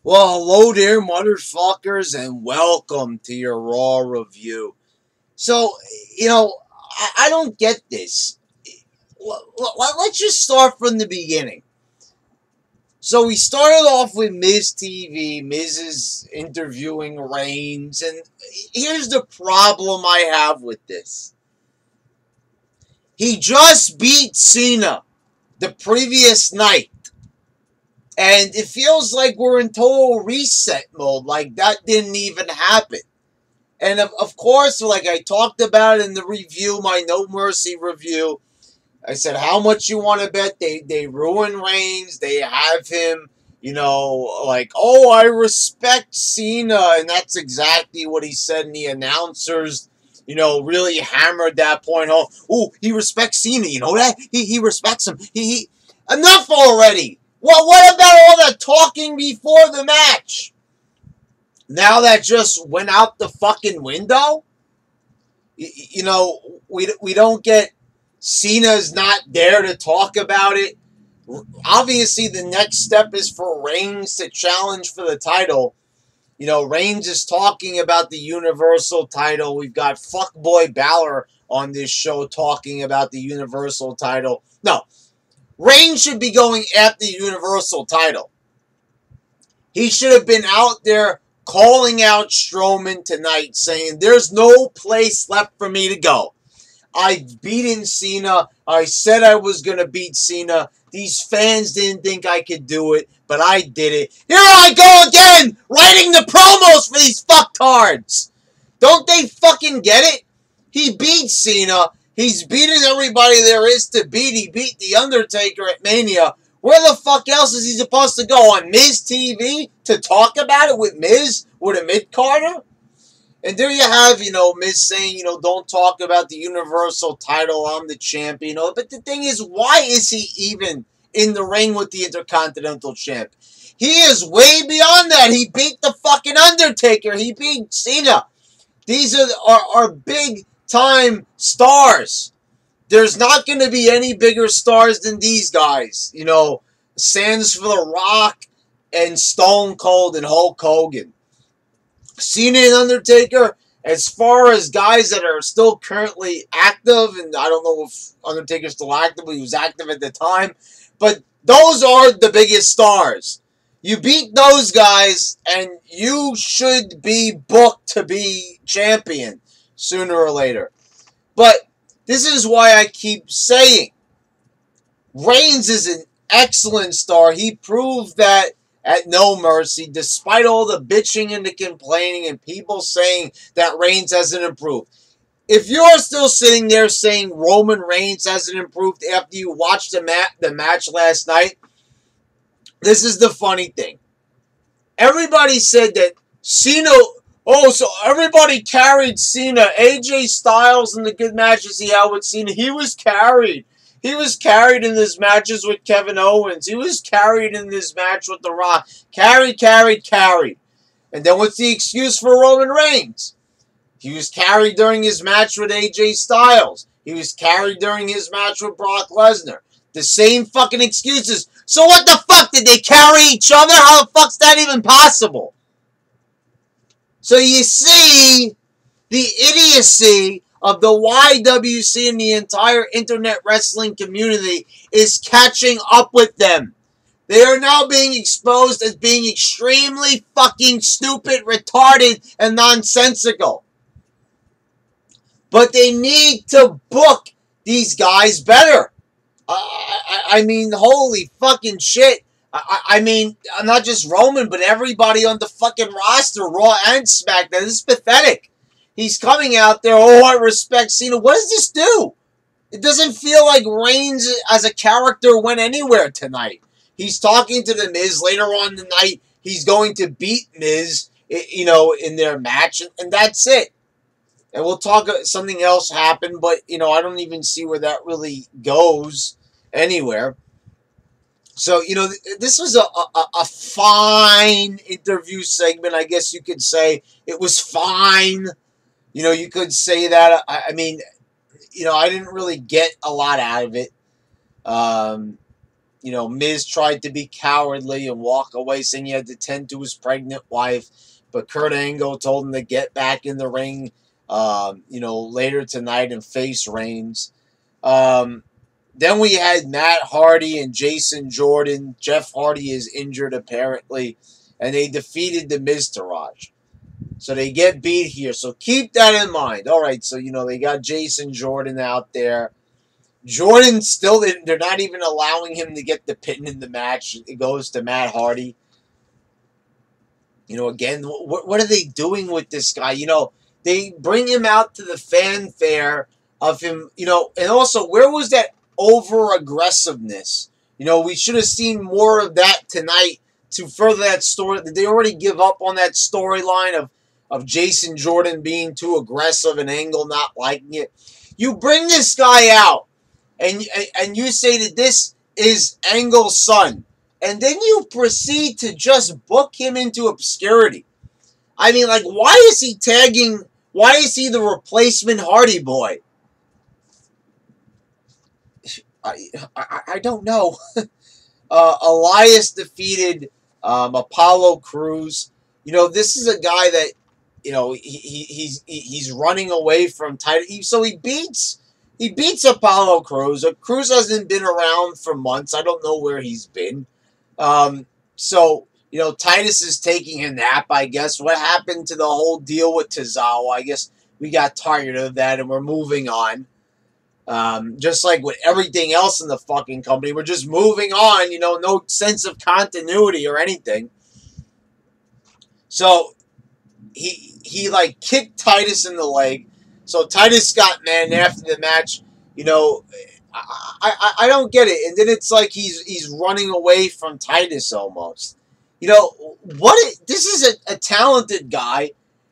Well, hello there, motherfuckers, and welcome to your Raw review. So, I don't get this. Let's just start from the beginning. So we started off with Miz TV. Miz is interviewing Reigns, and here's the problem I have with this. He just beat Cena the previous night. And it feels like we're in total reset mode. Like that didn't even happen. And of course, like I talked about in the review, my No Mercy review, I said how much you want to bet they ruin Reigns. They have him, like, oh, I respect Cena. And that's exactly what he said. And the announcers, really hammered that point home. Oh, he respects Cena. You know that? He respects him. He Enough already. Well, what about all the talking before the match? Now that just went out the fucking window? We don't get Cena's not there to talk about it. Obviously, the next step is for Reigns to challenge for the title. Reigns is talking about the Universal title. We've got fuckboy Balor on this show talking about the Universal title. No. Reigns should be going after the Universal title. He should have been out there calling out Strowman tonight, saying, there's no place left for me to go. I've beaten Cena. I said I was going to beat Cena. These fans didn't think I could do it, but I did it. Here I go again, writing the promos for these fucktards. Don't they fucking get it? He beat Cena. He's beaten everybody there is to beat. He beat The Undertaker at Mania. Where the fuck else is he supposed to go? On Miz TV to talk about it with Miz? With a mid-carder? And there you have, Miz saying, don't talk about the Universal title. I'm the champion. But the thing is, why is he even in the ring with the Intercontinental Champ? He is way beyond that. He beat the fucking Undertaker. He beat Cena. These are big time stars. There's not going to be any bigger stars than these guys. Sans for The Rock and Stone Cold and Hulk Hogan. Cena and Undertaker, as far as guys that are still currently active, and I don't know if Undertaker's still active, but he was active at the time, but those are the biggest stars. You beat those guys, and you should be booked to be champion sooner or later. But this is why I keep saying Reigns is an excellent star. He proved that at No Mercy, despite all the bitching and the complaining and people saying that Reigns hasn't improved. If you're still sitting there saying Roman Reigns hasn't improved after you watched the match last night, this is the funny thing. Everybody said that Cena... Oh, so everybody carried Cena. AJ Styles in the good matches he had with Cena. He was carried. He was carried in his matches with Kevin Owens. He was carried in this match with The Rock. Carried. And then what's the excuse for Roman Reigns? He was carried during his match with AJ Styles. He was carried during his match with Brock Lesnar. The same fucking excuses. So what the fuck? Did they carry each other? How the fuck's that even possible? So you see the idiocy of the YWC and the entire internet wrestling community is catching up with them. They are now being exposed as being extremely fucking stupid, retarded, and nonsensical. But they need to book these guys better. I mean, holy fucking shit. I mean, not just Roman, but everybody on the fucking roster, Raw and SmackDown. This is pathetic. He's coming out there, oh, I respect Cena. What does this do? It doesn't feel like Reigns as a character went anywhere tonight. He's talking to The Miz later on the night. He's going to beat Miz, in their match, and that's it. And we'll talk, something else happened, but, I don't even see where that really goes anywhere. So, this was a fine interview segment, I guess you could say. It was fine. You could say that. I mean, I didn't really get a lot out of it. Miz tried to be cowardly and walk away, saying he had to tend to his pregnant wife. But Kurt Angle told him to get back in the ring, later tonight and face Reigns. Then we had Matt Hardy and Jason Jordan. Jeff Hardy is injured, apparently. And they defeated the Miztourage. So they get beat here. So keep that in mind. All right, so, they got Jason Jordan out there. Jordan still, they're not even allowing him to get the pin in the match. It goes to Matt Hardy. Again, what are they doing with this guy? They bring him out to the fanfare of him, and also, where was that over-aggressiveness? We should have seen more of that tonight to further that story. Did they already give up on that storyline of Jason Jordan being too aggressive and Angle not liking it? You bring this guy out, and you say that this is Angle's son, and then you proceed to just book him into obscurity. I mean, why is he tagging? Why is he the replacement Hardy Boy? I don't know. Elias defeated Apollo Crews. This is a guy that he's running away from title. So he beats Apollo Crews. Crews hasn't been around for months. I don't know where he's been. So Titus is taking a nap, I guess. What happened to the whole deal with Tozawa? I guess we got tired of that and we're moving on. Just like with everything else in the fucking company, we're just moving on, no sense of continuity or anything. So he kicked Titus in the leg. So Titus got mad after the match. I don't get it. And then it's like he's running away from Titus almost. This is a talented guy.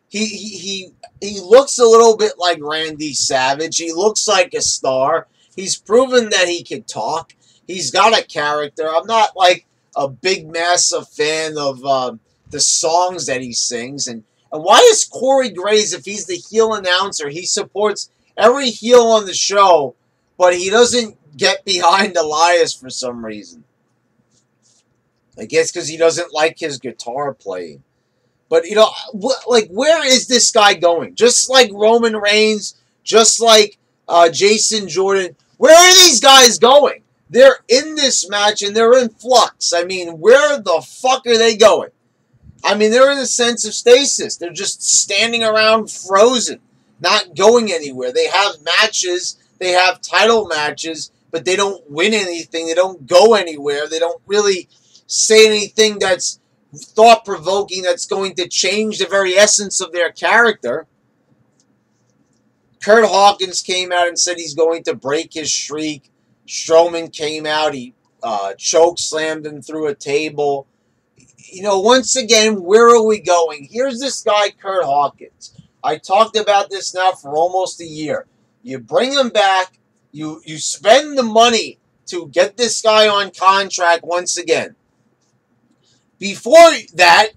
He looks a little bit like Randy Savage. He looks like a star. He's proven that he can talk. He's got a character. I'm not like a big, massive fan of the songs that he sings. And why is Corey Graves, if he's the heel announcer, he supports every heel on the show, but he doesn't get behind Elias for some reason? I guess because he doesn't like his guitar playing. But, where is this guy going? Just like Roman Reigns, just like Jason Jordan, where are these guys going? They're in this match and they're in flux. I mean, where the fuck are they going? I mean, they're in a sense of stasis. They're just standing around frozen, not going anywhere. They have matches, they have title matches, but they don't win anything. They don't go anywhere. They don't really say anything that's thought-provoking, that's going to change the very essence of their character. Kurt Hawkins came out and said he's going to break his streak. Strowman came out. He choke-slammed him through a table. Once again, where are we going? Here's this guy, Kurt Hawkins. I talked about this now for almost a year. You bring him back. You spend the money to get this guy on contract once again. Before that,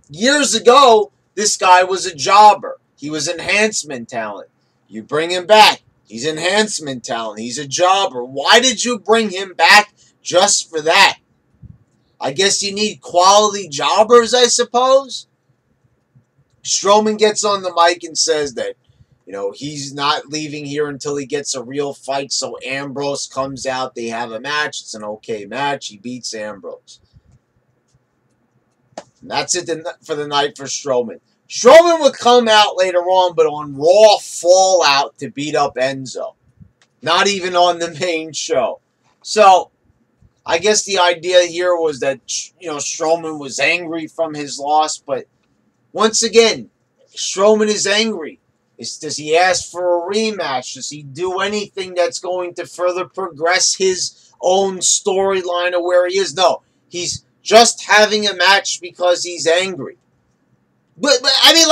years ago, this guy was a jobber. He was enhancement talent. You bring him back. He's enhancement talent. He's a jobber. Why did you bring him back just for that? I guess you need quality jobbers, I suppose. Strowman gets on the mic and says that, he's not leaving here until he gets a real fight. So Ambrose comes out. They have a match. It's an okay match. He beats Ambrose. And that's it for the night for Strowman. Strowman would come out later on, but on Raw Fallout to beat up Enzo. Not even on the main show. So, I guess the idea here was that, Strowman was angry from his loss, but once again, Strowman is angry. Does he ask for a rematch? Does he do anything that's going to further progress his own storyline of where he is? No, he's just having a match because he's angry. But I mean,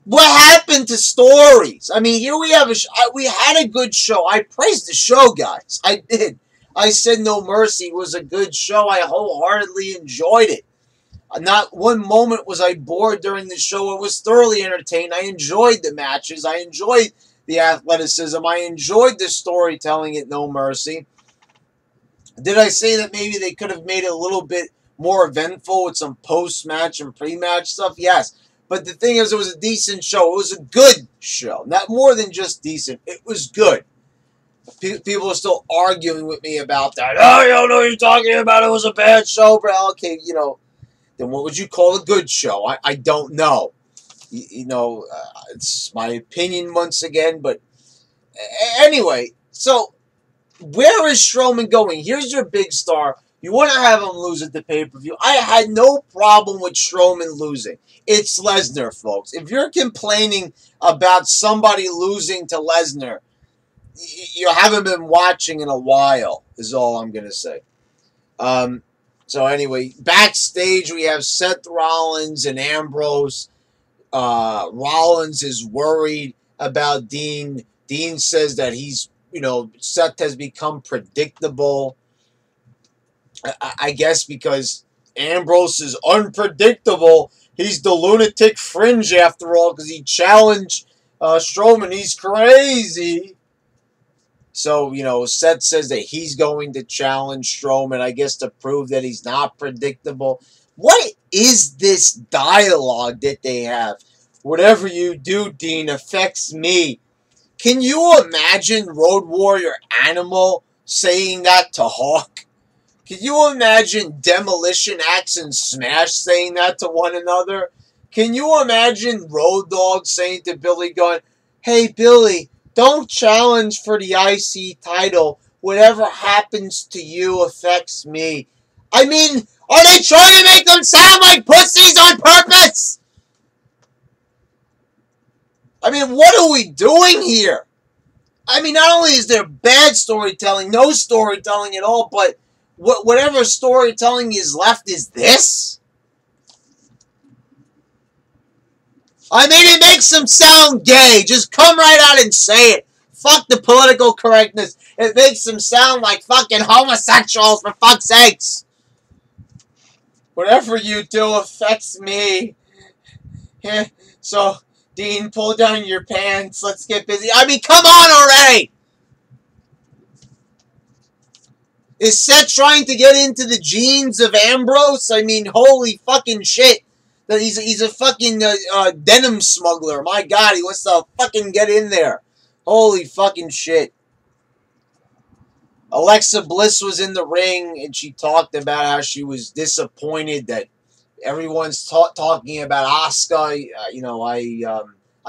what happened to stories? I mean, here we have we had a good show. I praised the show, guys. I did. I said No Mercy was a good show. I wholeheartedly enjoyed it. Not one moment was I bored during the show. It was thoroughly entertained. I enjoyed the matches. I enjoyed the athleticism. I enjoyed the storytelling at No Mercy. Did I say that maybe they could have made it a little bit more eventful with some post-match and pre-match stuff? Yes. But the thing is, it was a decent show. It was a good show. Not more than just decent. It was good. People are still arguing with me about that. Oh, you don't know what you're talking about. It was a bad show, bro. Okay, then what would you call a good show? I don't know. It's my opinion once again. But anyway, so where is Strowman going? Here's your big star. You want to have him lose at the pay-per-view. I had no problem with Strowman losing. It's Lesnar, folks. If you're complaining about somebody losing to Lesnar, you haven't been watching in a while, is all I'm going to say. So anyway, backstage we have Seth Rollins and Ambrose. Rollins is worried about Dean. Dean says that Seth has become predictable. I guess because Ambrose is unpredictable. He's the lunatic fringe after all because he challenged Strowman. He's crazy. So, Seth says that he's going to challenge Strowman, I guess, to prove that he's not predictable. What is this dialogue that they have? Whatever you do, Dean, affects me. Can you imagine Road Warrior Animal saying that to Hawk? Can you imagine Demolition Axe and Smash saying that to one another? Can you imagine Road Dogg saying to Billy Gunn, hey, Billy, don't challenge for the IC title. Whatever happens to you affects me. I mean, are they trying to make them sound like pussies on purpose? I mean, what are we doing here? I mean, not only is there bad storytelling, no storytelling at all, but whatever storytelling is left is this? I mean, it makes them sound gay. Just come right out and say it. Fuck the political correctness. It makes them sound like fucking homosexuals, for fuck's sakes. Whatever you do affects me. So, Dean, pull down your pants. Let's get busy. I mean, come on already! Is Seth trying to get into the genes of Ambrose? I mean, holy fucking shit. He's a fucking denim smuggler. My God, he wants to fucking get in there. Holy fucking shit. Alexa Bliss was in the ring, and she talked about how she was disappointed that everyone's talking about Asuka.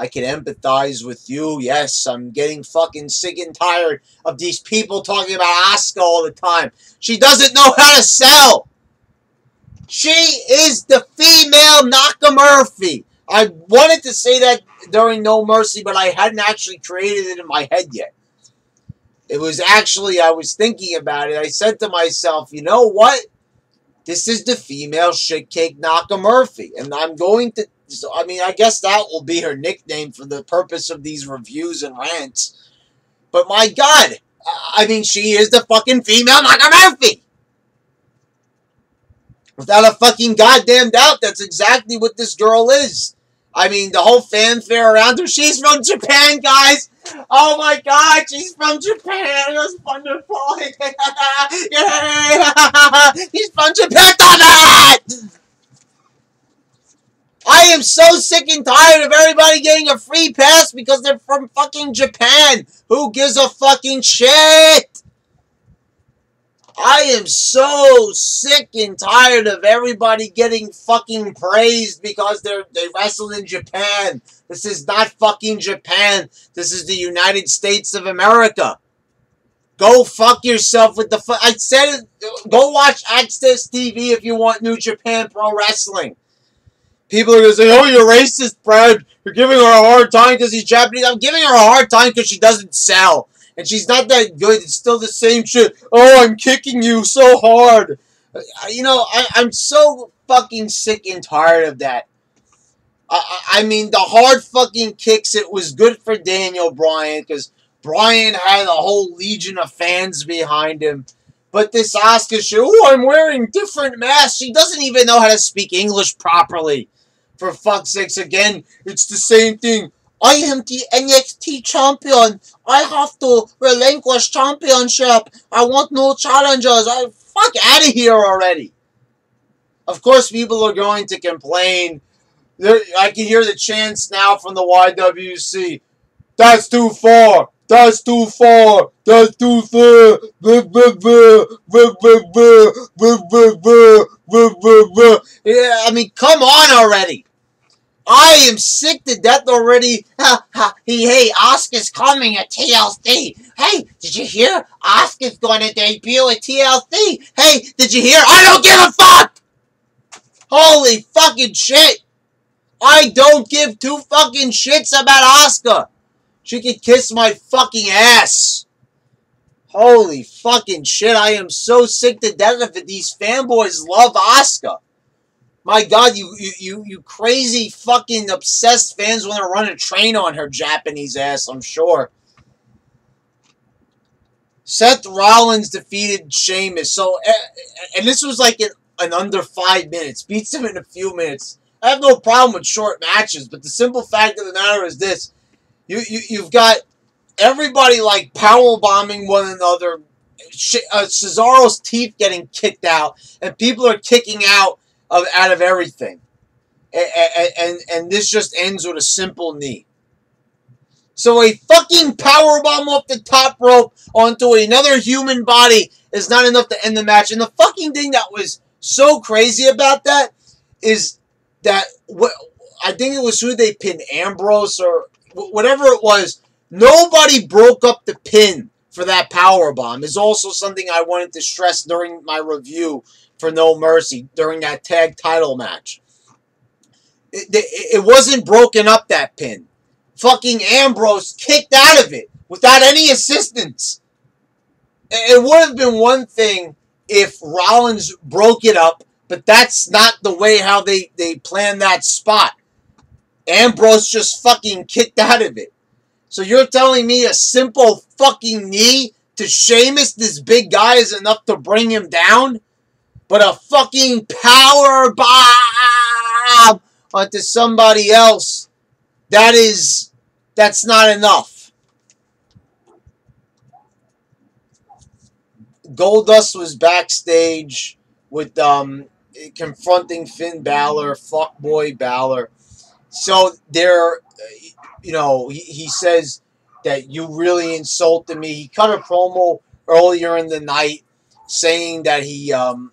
I can empathize with you. Yes, I'm getting fucking sick and tired of these people talking about Asuka all the time. She doesn't know how to sell. She is the female Nakamurphy. I wanted to say that during No Mercy, but I hadn't actually created it in my head yet. It was actually, I was thinking about it. I said to myself, you know what? This is the female shitcake Nakamurphy. And I'm going to, I mean, I guess that will be her nickname for the purpose of these reviews and rants. But my God, I mean, she is the fucking female Nakamurphy. Without a fucking goddamn doubt, that's exactly what this girl is. I mean, the whole fanfare around her. She's from Japan, guys. Oh my God, she's from Japan. It was wonderful. Yeah. He's from Japan. Damn it! I am so sick and tired of everybody getting a free pass because they're from fucking Japan. Who gives a fucking shit? I am so sick and tired of everybody getting fucking praised because they wrestled in Japan. This is not fucking Japan. This is the United States of America. Go fuck yourself with the I said it. Go watch Access TV if you want New Japan Pro Wrestling. People are going to say, oh, you're racist, Brad. You're giving her a hard time because he's Japanese. I'm giving her a hard time because she doesn't sell. And she's not that good. It's still the same shit. Oh, I'm kicking you so hard. I'm so fucking sick and tired of that. I mean, the hard fucking kicks, it was good for Daniel Bryan because Bryan had a whole legion of fans behind him. But this Asuka shit, oh, I'm wearing different masks. She doesn't even know how to speak English properly. For fuck's sakes, again, it's the same thing. I am the NXT champion. I have to relinquish championship. I want no challengers. Fuck out of here already. Of course, people are going to complain. I can hear the chants now from the YWC. That's too far. That's too far. That's too far. Yeah, I mean, come on already. I am sick to death already. Hey, Asuka's coming at TLC. Hey, did you hear? Asuka's going to debut at TLC. Hey, did you hear? I don't give a fuck. Holy fucking shit. I don't give two fucking shits about Asuka. She can kiss my fucking ass. Holy fucking shit. I am so sick to death of it. These fanboys love Asuka. My God, you crazy fucking obsessed fans want to run a train on her Japanese ass, I'm sure. Seth Rollins defeated Sheamus. So, and this was like in under 5 minutes. Beats him in a few minutes. I have no problem with short matches, but the simple fact of the matter is this. You've got everybody like powerbombing one another. Cesaro's teeth getting kicked out, and people are kicking out of everything. And this just ends with a simple knee. So a fucking powerbomb off the top rope onto another human body is not enough to end the match. And the fucking thing that was so crazy about that is that I think it was who they pinned, Ambrose or whatever it was. Nobody broke up the pin for that powerbomb. Is also something I wanted to stress during my review for No Mercy during that tag title match. It wasn't broken up, that pin. Fucking Ambrose kicked out of it without any assistance. It would have been one thing if Rollins broke it up, but that's not the way how they planned that spot. Ambrose just fucking kicked out of it. So you're telling me a simple fucking knee to Sheamus, this big guy, is enough to bring him down? But a fucking power bomb onto somebody else, that's not enough. Goldust was backstage with confronting Finn Balor, fuckboy Balor. So there, he says that you really insulted me. He cut a promo earlier in the night saying that he thought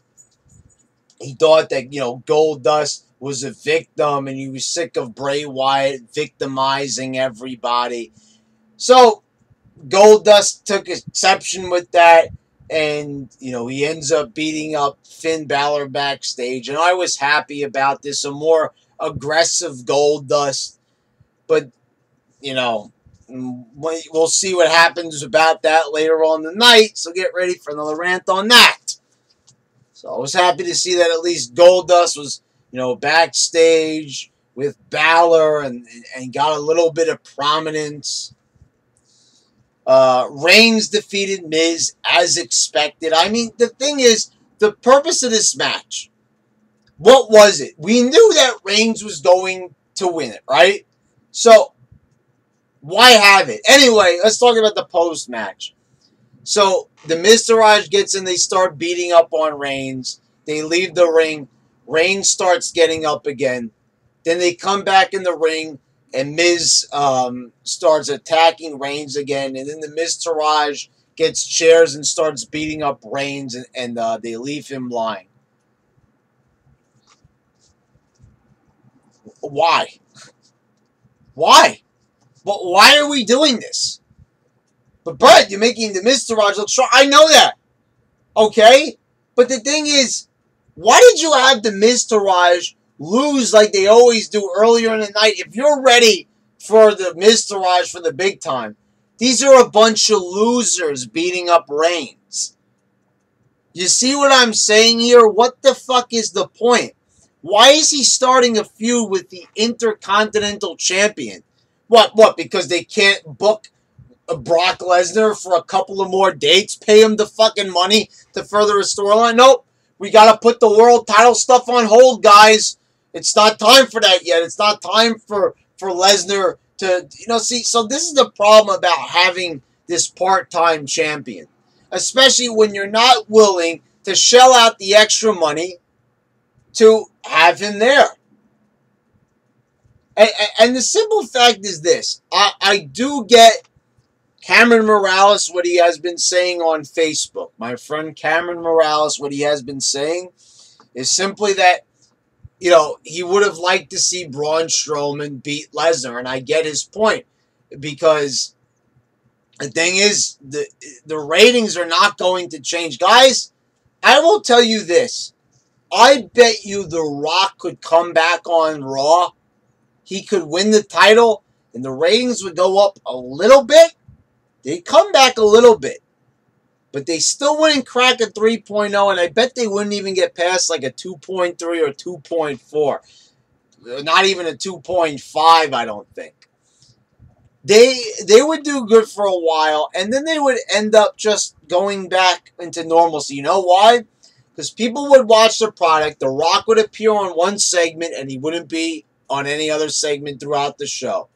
that, Goldust was a victim and he was sick of Bray Wyatt victimizing everybody. So Goldust took exception with that, and, he ends up beating up Finn Balor backstage. And I was happy about this, a more aggressive Goldust. But, we'll see what happens about that later on the night, so get ready for another rant on that. So I was happy to see that at least Goldust was, backstage with Balor and got a little bit of prominence. Reigns defeated Miz as expected. I mean, the thing is, the purpose of this match, what was it? We knew that Reigns was going to win it, right? So, why have it? Anyway, let's talk about the post-match. So, the Miztourage gets in, they start beating up on Reigns. They leave the ring. Reigns starts getting up again. Then they come back in the ring, and Miz starts attacking Reigns again. And then the Miztourage gets chairs and starts beating up Reigns, and they leave him lying. Why? Why? But why are we doing this? But Brett, you're making the Miztourage look strong. I know that. Okay? But the thing is, why did you have the Miztourage lose like they always do earlier in the night? If you're ready for the Miztourage for the big time, these are a bunch of losers beating up Reigns. You see what I'm saying here? What the fuck is the point? Why is he starting a feud with the Intercontinental Champion? What? Because they can't book Brock Lesnar for a couple of more dates? Pay him the fucking money to further a storyline? Nope. We got to put the world title stuff on hold, guys. It's not time for that yet. It's not time for Lesnar So this is the problem about having this part-time champion, especially when you're not willing to shell out the extra money to have him there. And the simple fact is this. I do get Cameron Morales, what he has been saying on Facebook. My friend Cameron Morales, what he has been saying is simply that, he would have liked to see Braun Strowman beat Lesnar. And I get his point, because the thing is, the ratings are not going to change. Guys, I will tell you this. I bet you The Rock could come back on Raw. He could win the title, and the ratings would go up a little bit. They'd come back a little bit. But they still wouldn't crack a 3.0, and I bet they wouldn't even get past like a 2.3 or 2.4. Not even a 2.5, I don't think. They would do good for a while, and then they would end up just going back into normalcy. You know why? Because people would watch the product. The Rock would appear on one segment, and he wouldn't be on any other segment throughout the show.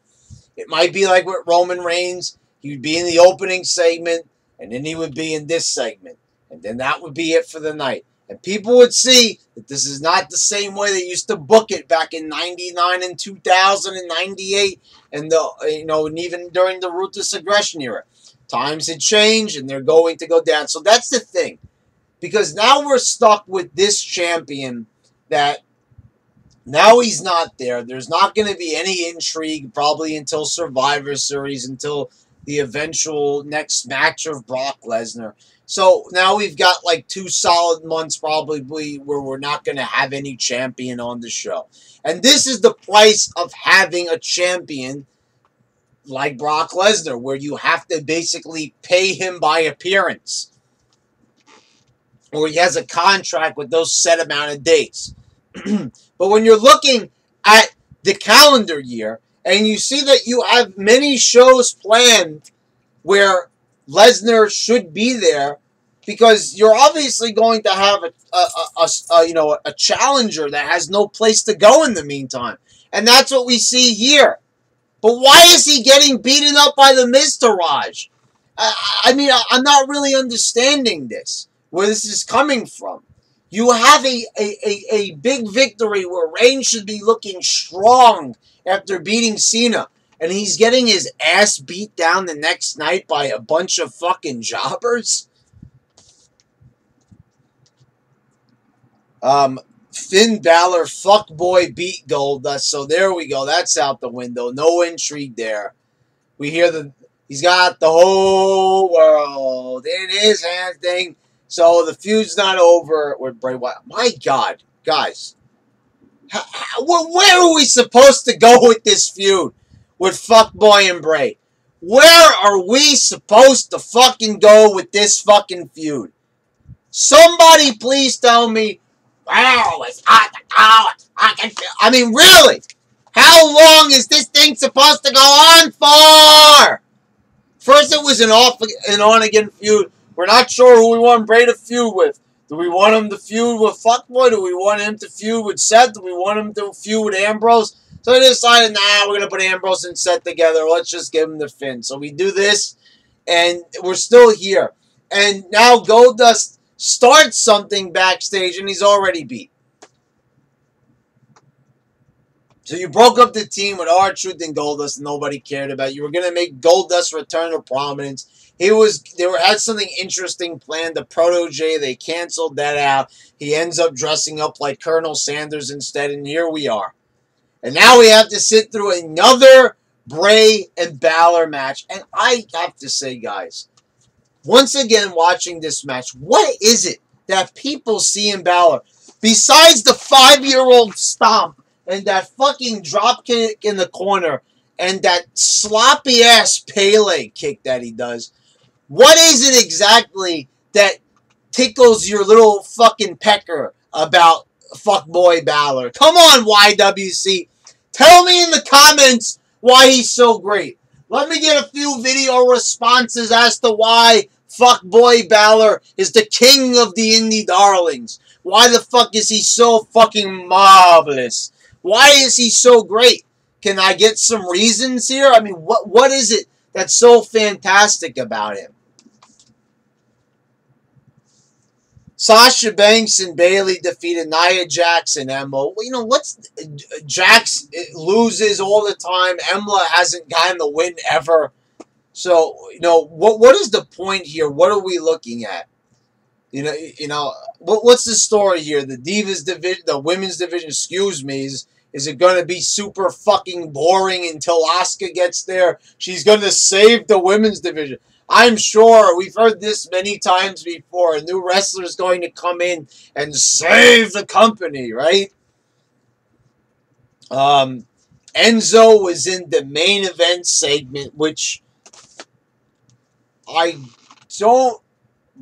It might be like with Roman Reigns. He would be in the opening segment, and then he would be in this segment. And then that would be it for the night. And people would see that this is not the same way they used to book it back in 99 and 2000 and 98 and and even during the Ruthless Aggression era. Times had changed, and they're going to go down. So that's the thing. Because now we're stuck with this champion that now he's not there. There's not going to be any intrigue probably until Survivor Series, until the eventual next match of Brock Lesnar. So now we've got like 2 solid months probably where we're not going to have any champion on the show. And this is the price of having a champion like Brock Lesnar, where you have to basically pay him by appearance. Or he has a contract with those set amount of dates. But when you're looking at the calendar year, and you see that you have many shows planned where Lesnar should be there, because you're obviously going to have a challenger that has no place to go in the meantime. And that's what we see here. But why is he getting beaten up by the Miztourage? I'm not really understanding this, where this is coming from. You have a big victory where Reigns should be looking strong after beating CENA, and he's getting his ass beat down the next night by a bunch of fucking jobbers. Finn Balor, fuckboy, beat Goldust, so there we go. That's out the window. No intrigue there. We hear he's got the whole world in his hand thing. So the feud's not over with Bray Wyatt. My God, guys. Where are we supposed to go with this feud with Fuckboy and Bray? Where are we supposed to fucking go with this fucking feud? Somebody please tell me. Wow, it's hot. I mean, really? How long is this thing supposed to go on for? First it was an off and on again feud. We're not sure who we want Bray to feud with. Do we want him to feud with Fuckboy? Do we want him to feud with Seth? Do we want him to feud with Ambrose? So they decided, nah, we're going to put Ambrose and Seth together. Let's just give him the Finn. So we do this, and we're still here. And now Goldust starts something backstage, and he's already beat. So you broke up the team with R-Truth and Goldust, and nobody cared about. You were going to make Goldust return to prominence. They had something interesting planned. The protege, they canceled that out. He ends up dressing up like Colonel Sanders instead, and here we are. And now we have to sit through another Bray and Balor match. And I have to say, guys, once again watching this match, what is it that people see in Balor? Besides the 5-year-old stomp and that fucking drop kick in the corner and that sloppy-ass Pele kick that he does, what is it exactly that tickles your little fucking pecker about Fuckboy Balor? Come on, YWC. Tell me in the comments why he's so great. Let me get a few video responses as to why Fuckboy Balor is the king of the indie darlings. Why the fuck is he so fucking marvelous? Why is he so great? Can I get some reasons here? I mean, what is it that's so fantastic about him? Sasha Banks and Bayley defeated Nia Jax and Emma. You know, Jax loses all the time. Emma hasn't gotten the win ever. So, you know, what is the point here? What are we looking at? You know, what's the story here? The Divas division, the women's division, excuse me, is it going to be super fucking boring until Asuka gets there? She's going to save the women's division. I'm sure we've heard this many times before. A new wrestler is going to come in and save the company, right? Enzo was in the main event segment, which I don't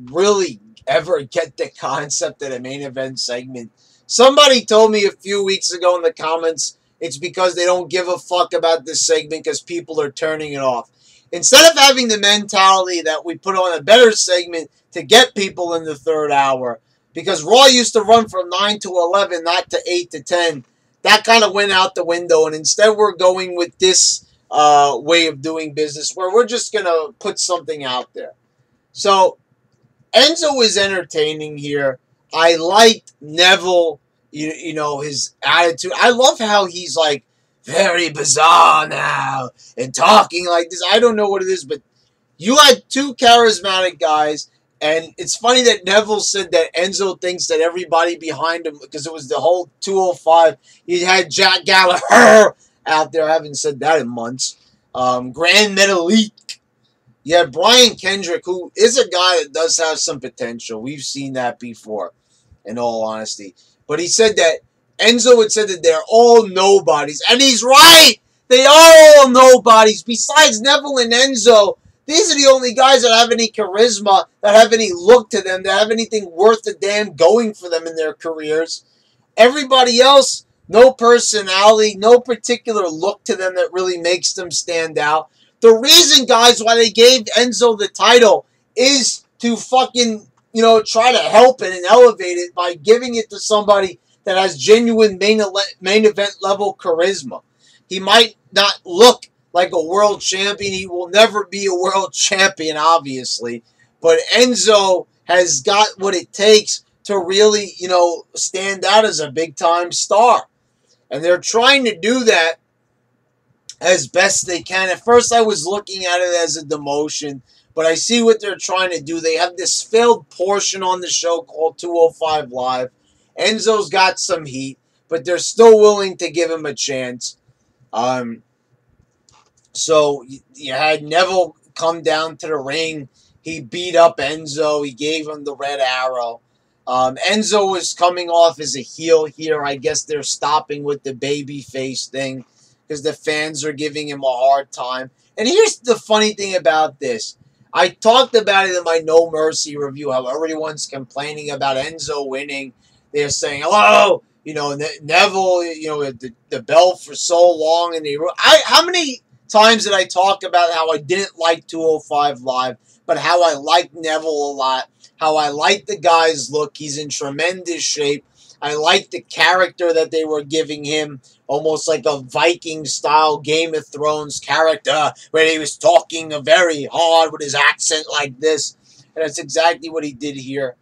really ever get the concept of the main event segment. Somebody told me a few weeks ago in the comments it's because they don't give a fuck about this segment because people are turning it off. Instead of having the mentality that we put on a better segment to get people in the third hour, because Raw used to run from 9 to 11, not to 8 to 10, that kind of went out the window, and instead we're going with this way of doing business where we're just going to put something out there. So, Enzo was entertaining here. I liked Neville, you know, his attitude. I love how he's like, very bizarre now, and talking like this. I don't know what it is, but you had two charismatic guys, and it's funny that Neville said that Enzo thinks that everybody behind him, because it was the whole 205, he had Jack Gallagher out there. I haven't said that in months. Grand Metalik. You have Brian Kendrick, who is a guy that does have some potential. We've seen that before, in all honesty. But he said that Enzo had said that they're all nobodies. And he's right! They are all nobodies. Besides Neville and Enzo, these are the only guys that have any charisma, that have any look to them, that have anything worth a damn going for them in their careers. Everybody else, no personality, no particular look to them that really makes them stand out. The reason, guys, why they gave Enzo the title is to fucking, you know, try to help it and elevate it by giving it to somebody that has genuine main event level charisma. He might not look like a world champion. He will never be a world champion, obviously. But Enzo has got what it takes to really, you know, stand out as a big-time star. And they're trying to do that as best they can. At first, I was looking at it as a demotion, but I see what they're trying to do. They have this failed portion on the show called 205 Live. Enzo's got some heat, but they're still willing to give him a chance. So you had Neville come down to the ring. He beat up Enzo. He gave him the red arrow. Enzo was coming off as a heel here. I guess they're stopping with the babyface thing because the fans are giving him a hard time. And here's the funny thing about this. I talked about it in my No Mercy review, how everyone's complaining about Enzo winning. They're saying, hello, you know, Neville, you know, the belt for so long. And how many times did I talk about how I didn't like 205 Live, but how I liked Neville a lot, how I like the guy's look. He's in tremendous shape. I like the character that they were giving him, almost like a Viking-style Game of Thrones character, where he was talking very hard with his accent like this. And that's exactly what he did here.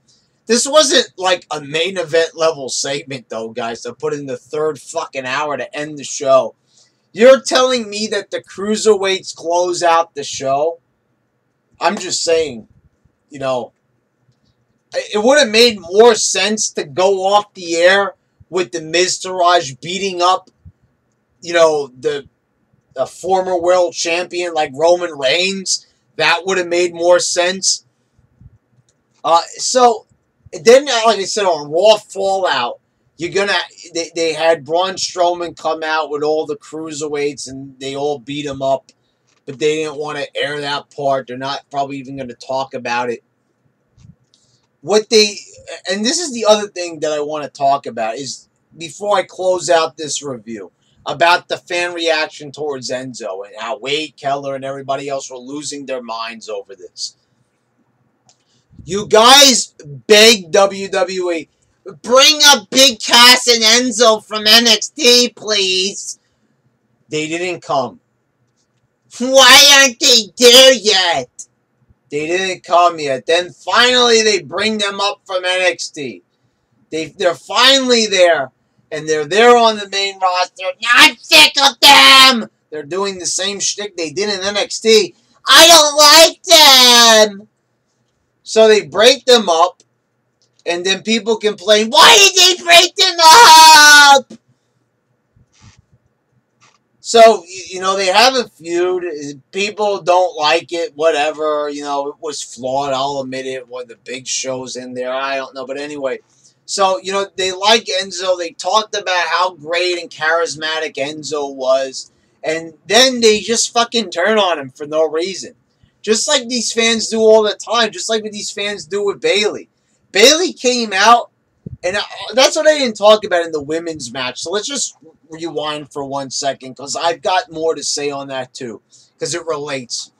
This wasn't like a main event level segment, though, guys, to put in the third fucking hour to end the show. You're telling me that the cruiserweights close out the show? I'm just saying, you know, it would have made more sense to go off the air with the Miz Taraj beating up, you know, the former world champion like Roman Reigns. That would have made more sense. So then, like I said, on Raw Fallout, they had Braun Strowman come out with all the cruiserweights and they all beat him up, but they didn't want to air that part. They're not probably even going to talk about it. And this is the other thing that I want to talk about, is before I close out this review, about the fan reaction towards Enzo and how Wade Keller and everybody else were losing their minds over this. You guys beg WWE, bring up Big Cass and Enzo from NXT, please. They didn't come. Why aren't they there yet? They didn't come yet. Then finally they bring them up from NXT. They're finally there. And they're there on the main roster. I'm sick of them! They're doing the same shtick they did in NXT. I don't like them! So they break them up. And then people complain, why did they break them up? So, you know, they have a feud. People don't like it, whatever. You know, it was flawed. I'll admit it. What the big show's in there, I don't know. But anyway, so, you know, they like Enzo. They talked about how great and charismatic Enzo was. And then they just fucking turn on him for no reason. Just like these fans do all the time. Just like what these fans do with Bayley. Bayley came out, and that's what I didn't talk about in the women's match. So let's just rewind for 1 second, because I've got more to say on that too, because it relates.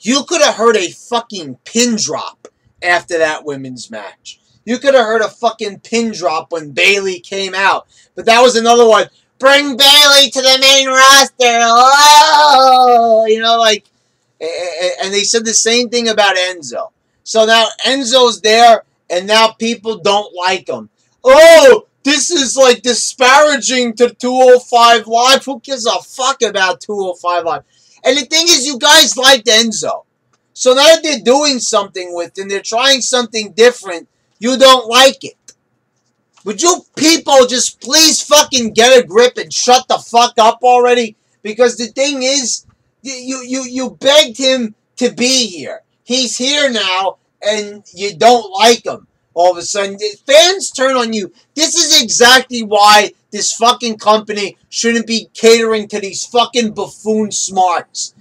You could have heard a fucking pin drop after that women's match. You could have heard a fucking pin drop when Bayley came out. But that was another one. Bring Bayley to the main roster. Oh! You know, like, and they said the same thing about Enzo. So now Enzo's there, and now people don't like him. Oh, this is like disparaging to 205 Live. Who gives a fuck about 205 Live? And the thing is, you guys liked Enzo. So now that they're doing something with him, they're trying something different, you don't like it. Would you people just please fucking get a grip and shut the fuck up already? Because the thing is, you begged him to be here. He's here now, and you don't like him. All of a sudden, fans turn on you. This is exactly why this fucking company shouldn't be catering to these fucking buffoon smarts.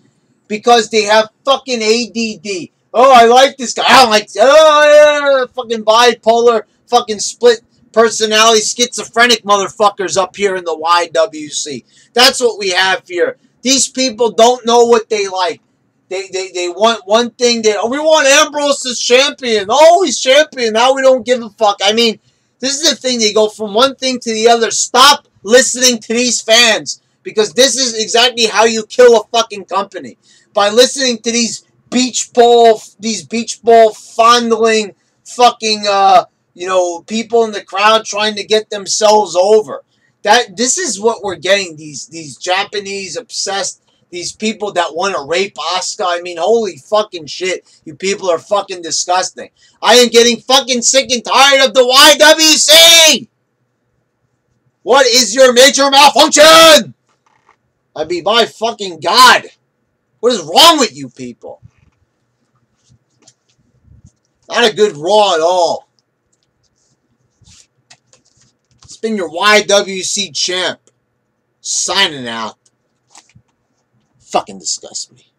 Because they have fucking ADD. Oh, I like this guy. I don't like this. Oh, yeah, fucking bipolar, fucking split personality, schizophrenic motherfuckers up here in the YWC. That's what we have here. These people don't know what they like. They want one thing. We want Ambrose as champion. Oh, he's champion. Now we don't give a fuck. I mean, this is the thing. They go from one thing to the other. Stop listening to these fans. Because this is exactly how you kill a fucking company. By listening to these beach ball fondling fucking, people in the crowd trying to get themselves over. This is what we're getting. These Japanese obsessed, these people that want to rape Asuka. I mean, holy fucking shit. You people are fucking disgusting. I am getting fucking sick and tired of the YWC! What is your major malfunction? I mean, my fucking God. What is wrong with you people? Not a good Raw at all. It's been your YWC champ. Signing out. Fucking disgust me.